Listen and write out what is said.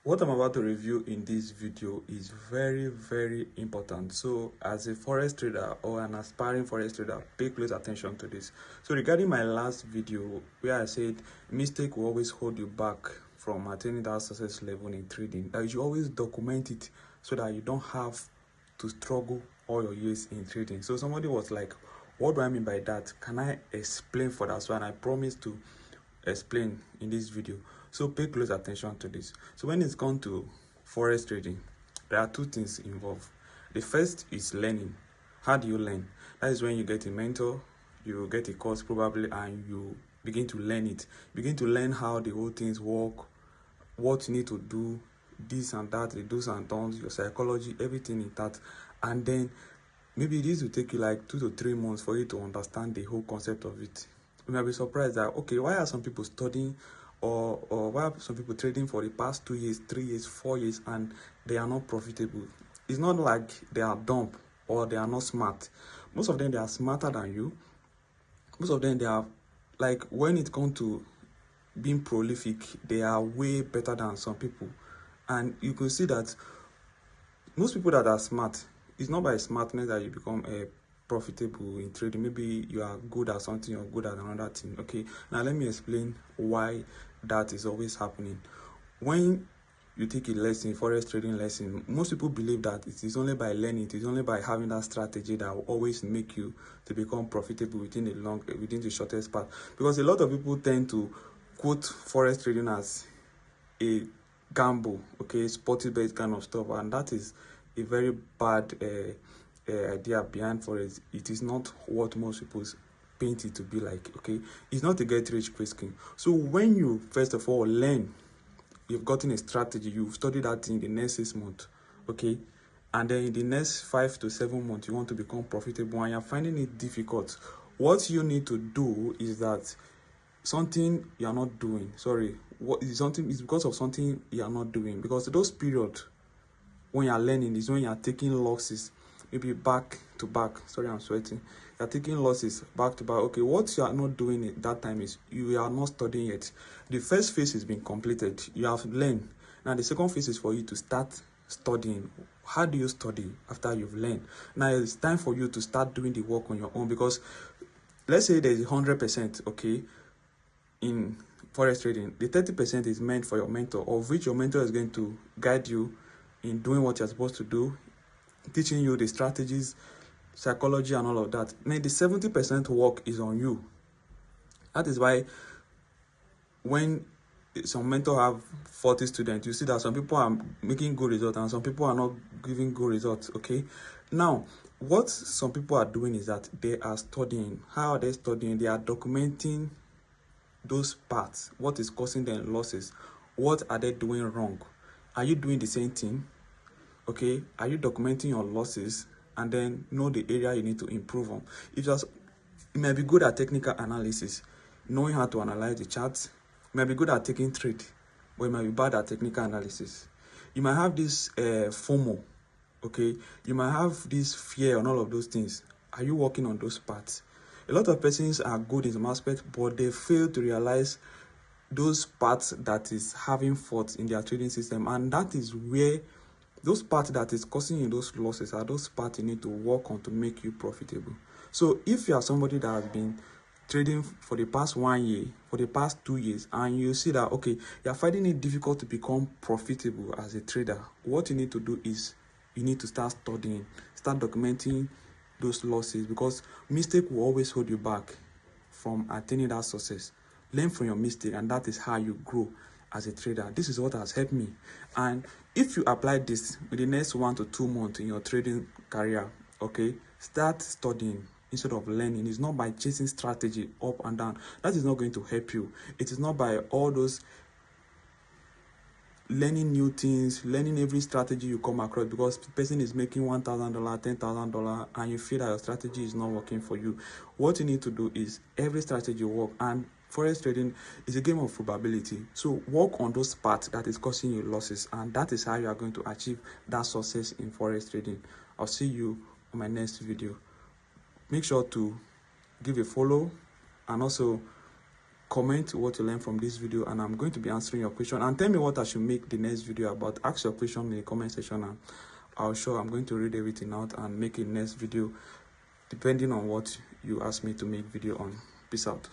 What I'm about to review in this video is very important. So as a forex trader or an aspiring forex trader, pay close attention to this. So regarding my last video where I said mistake will always hold you back from attaining that success level in trading, that you should always document it so that you don't have to struggle all your years in trading. So somebody was like, what do I mean by that? Can I explain for that? So and I promise to explain in this video, so pay close attention to this. So when it's gone to forex trading, there are two things involved. The first is learning. How do you learn? That is when you get a mentor, you get a course probably, and you begin to learn it, begin to learn how the whole things work, what you need to do, this and that, the do's and don'ts, your psychology, everything in that. And then maybe this will take you like 2 to 3 months for you to understand the whole concept of it. You might be surprised that, okay, why are some people studying or why are some people trading for the past 2 years, 3 years, 4 years, and they are not profitable? It's not like they are dumb or they are not smart. Most of them, they are smarter than you. Most of them, they are, like, when it comes to being prolific, they are way better than some people. And you can see that most people that are smart, it's not by smartness that you become profitable in trading. Maybe you are good at something, you're good at another thing. Okay, now let me explain why that is always happening. When you take a lesson, forex trading lesson, most people believe that it is only by learning, it is only by having that strategy that will always make you to become profitable within the shortest path. Because a lot of people tend to quote forex trading as a gamble, okay, sporty based kind of stuff, and that is a very bad idea behind forex. It is not what most people paint it to be like. Okay, it's not a get rich quick scheme. So when you first of all learn, you've gotten a strategy, you've studied that in the next 6 months, okay, and then in the next 5 to 7 months you want to become profitable and you're finding it difficult, what you need to do is that something you are not doing, what is something, is because of something you are not doing. Because those periods when you are learning is when you are taking losses, maybe back to back. Sorry, I'm sweating. You are taking losses back to back. Okay, what you are not doing at that time is you are not studying yet. The first phase has been completed, you have learned. Now the second phase is for you to start studying. How do you study after you've learned? Now it's time for you to start doing the work on your own. Because let's say there's 100%, okay, in forex trading, the 30% is meant for your mentor, of which your mentor is going to guide you in doing what you're supposed to do, teaching you the strategies, psychology, and all of that. Now the 70% work is on you. That is why when some mentor have 40 students, you see that some people are making good results and some people are not giving good results. Okay, now what some people are doing is that they are studying. How are they studying? They are documenting those parts, what is causing them losses, what are they doing wrong. Are you doing the same thing? Okay, are you documenting your losses and then know the area you need to improve on? You may be good at technical analysis, knowing how to analyze the charts. You might be good at taking trade, but you might be bad at technical analysis. You might have this FOMO, okay, you might have this fear and all of those things. Are you working on those parts? A lot of persons are good in some aspect, but they fail to realize those parts that is having faults in their trading system, and that is where those parts that is causing you those losses are those parts you need to work on to make you profitable. So if you are somebody that has been trading for the past 1 year, for the past 2 years, and you see that, okay, you're finding it difficult to become profitable as a trader, what you need to do is you need to start studying, start documenting those losses, because mistake will always hold you back from attaining that success. Learn from your mistake, and that is how you grow as a trader. This is what has helped me, and if you apply this in the next 1 to 2 months in your trading career, okay, start studying instead of learning. It's not by chasing strategy up and down. That is not going to help you. It is not by all those learning new things, learning every strategy you come across, because the person is making $1,000, $10,000, and you feel that your strategy is not working for you. What you need to do is every strategy work, and forex trading is a game of probability. So work on those parts that is causing you losses, and that is how you are going to achieve that success in forex trading. I'll see you on my next video. Make sure to give a follow and also comment what you learned from this video, and I'm going to be answering your question. And tell me what I should make the next video about. Ask your question in the comment section, and I'm going to read everything out and make a next video depending on what you ask me to make video on. Peace out.